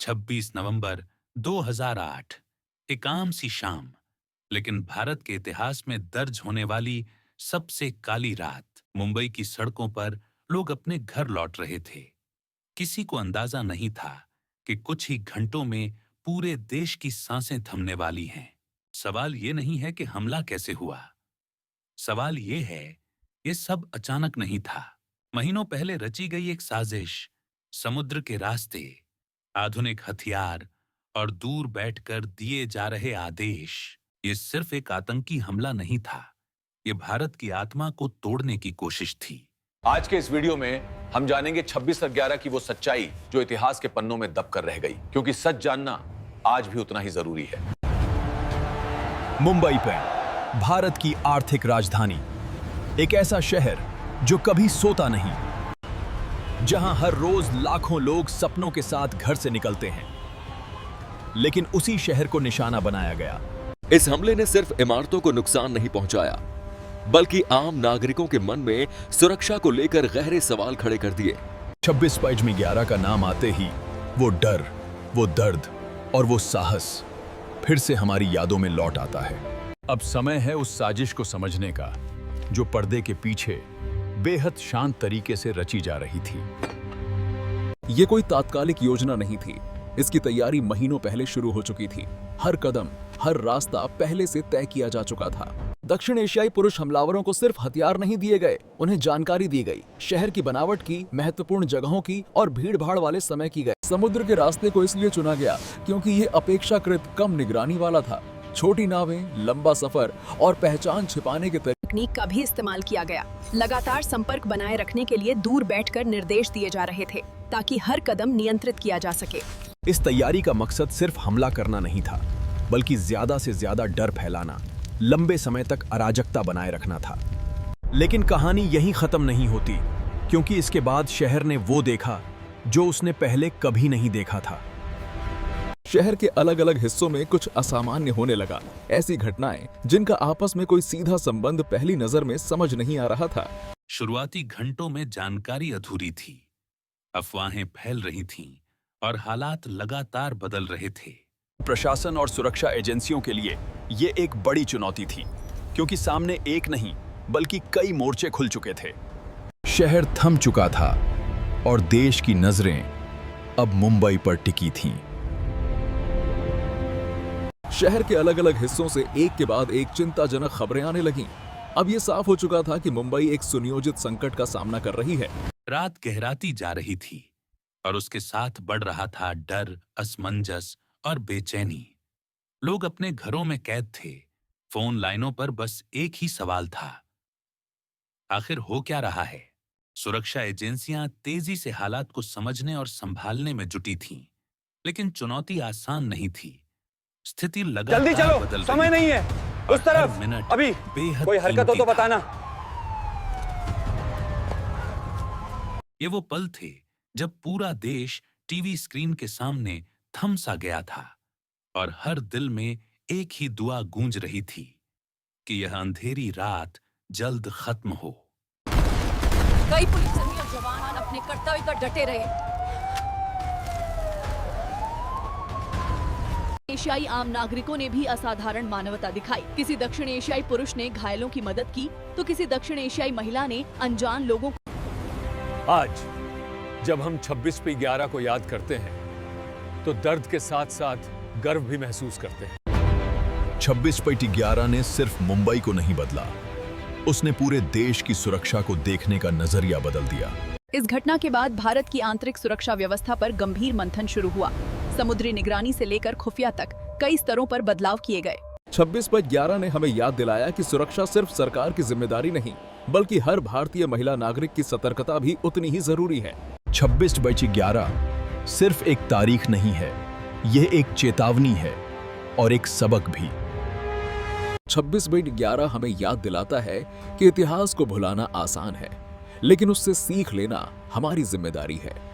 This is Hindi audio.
26 नवंबर 2008। एक आम सी शाम, लेकिन भारत के इतिहास में दर्ज होने वाली सबसे काली रात। मुंबई की सड़कों पर लोग अपने घर लौट रहे थे। किसी को अंदाजा नहीं था कि कुछ ही घंटों में पूरे देश की सांसें थमने वाली हैं। सवाल ये नहीं है कि हमला कैसे हुआ, सवाल ये है, ये सब अचानक नहीं था। महीनों पहले रची गई एक साजिश, समुद्र के रास्ते, आधुनिक हथियार और दूर बैठकर दिए जा रहे आदेश। ये सिर्फ एक आतंकी हमला नहीं था, ये भारत की आत्मा को तोड़ने की कोशिश थी। आज के इस वीडियो में हम जानेंगे 26/11 की वो सच्चाई जो इतिहास के पन्नों में दब कर रह गई, क्योंकि सच जानना आज भी उतना ही जरूरी है। मुंबई पर भारत की आर्थिक राजधानी, एक ऐसा शहर जो कभी सोता नहीं, जहां हर रोज लाखों लोग सपनों के साथ घर से निकलते हैं, लेकिन उसी शहर को निशाना बनाया गया। इस हमले ने सिर्फ इमारतों को नुकसान नहीं पहुंचाया, बल्कि आम नागरिकों के मन में सुरक्षा को लेकर गहरे सवाल खड़े कर दिए। 26/11 का नाम आते ही वो डर, वो दर्द और वो साहस फिर से हमारी यादों में लौट आता है। अब समय है उस साजिश को समझने का जो पर्दे के पीछे बेहद शांत तरीके से रची जा रही थी। ये कोई तात्कालिक योजना नहीं थी, इसकी तैयारी महीनों पहले शुरू हो चुकी थी। हर कदम, हर रास्ता पहले से तय किया जा चुका था। दक्षिण एशियाई पुरुष हमलावरों को सिर्फ हथियार नहीं दिए गए, उन्हें जानकारी दी गई, शहर की बनावट की, महत्वपूर्ण जगहों की और भीड़-भाड़ वाले समय की गई। समुद्र के रास्ते को इसलिए चुना गया क्योंकि ये अपेक्षाकृत कम निगरानी वाला था। छोटी नावें, लंबा सफर और पहचान छिपाने के तकनीक का भी इस्तेमाल किया गया। लगातार संपर्क बनाए रखने के लिए दूर बैठकर निर्देश दिए जा रहे थे, ताकि हर कदम नियंत्रित किया जा सके। इस तैयारी का मकसद सिर्फ हमला करना नहीं था, बल्कि ज्यादा से ज्यादा डर फैलाना, लंबे समय तक अराजकता बनाए रखना था। लेकिन कहानी यहीं खत्म नहीं होती, क्योंकि इसके बाद शहर ने वो देखा जो उसने पहले कभी नहीं देखा था। शहर के अलग अलग हिस्सों में कुछ असामान्य होने लगा, ऐसी घटनाएं जिनका आपस में कोई सीधा संबंध पहली नजर में समझ नहीं आ रहा था। शुरुआती घंटों में जानकारी अधूरी थी, अफवाहें फैल रही थीं और हालात लगातार बदल रहे थे। प्रशासन और सुरक्षा एजेंसियों के लिए ये एक बड़ी चुनौती थी, क्योंकि सामने एक नहीं बल्कि कई मोर्चे खुल चुके थे। शहर थम चुका था और देश की नजरें अब मुंबई पर टिकी थीं। शहर के अलग अलग हिस्सों से एक के बाद एक चिंताजनक खबरें आने लगीं। अब ये साफ हो चुका था कि मुंबई एक सुनियोजित संकट का सामना कर रही है। रात गहराती जा रही थी और उसके साथ बढ़ रहा था डर, असमंजस और बेचैनी। लोग अपने घरों में कैद थे। फोन लाइनों पर बस एक ही सवाल था, आखिर हो क्या रहा है? सुरक्षा एजेंसियां तेजी से हालात को समझने और संभालने में जुटी थीं, लेकिन चुनौती आसान नहीं थी। स्थिति लगातार जल्दी चलो, बदल समय रही नहीं थी है। और उस तरफ हर मिनट अभी बेहद कोई हरकत हो कीमती तो था। बताना। ये वो पल थे जब पूरा देश टीवी स्क्रीन के सामने थम सा गया था और हर दिल में एक ही दुआ गूंज रही थी कि यह अंधेरी रात जल्द खत्म हो। कई पुलिसकर्मी और जवान अपने कर्तव्य पर डटे रहे। एशियाई आम नागरिकों ने भी असाधारण मानवता दिखाई। किसी दक्षिण एशियाई पुरुष ने घायलों की मदद की, तो किसी दक्षिण एशियाई महिला ने अनजान लोगों को। आज जब हम 26/11 को याद करते हैं, तो दर्द के साथ साथ गर्व भी महसूस करते हैं। 26/11 ने सिर्फ मुंबई को नहीं बदला, उसने पूरे देश की सुरक्षा को देखने का नजरिया बदल दिया। इस घटना के बाद भारत की आंतरिक सुरक्षा व्यवस्था पर गंभीर मंथन शुरू हुआ। समुद्री निगरानी से लेकर खुफिया तक कई स्तरों पर बदलाव किए गए। 26/11 ने हमें याद दिलाया कि सुरक्षा सिर्फ सरकार की जिम्मेदारी नहीं, बल्कि हर भारतीय महिला नागरिक की सतर्कता भी उतनी ही जरूरी है। 26/11 सिर्फ एक तारीख नहीं है, यह एक चेतावनी है और एक सबक भी। 26/11 हमें याद दिलाता है कि इतिहास को भुलाना आसान है, लेकिन उससे सीख लेना हमारी जिम्मेदारी है।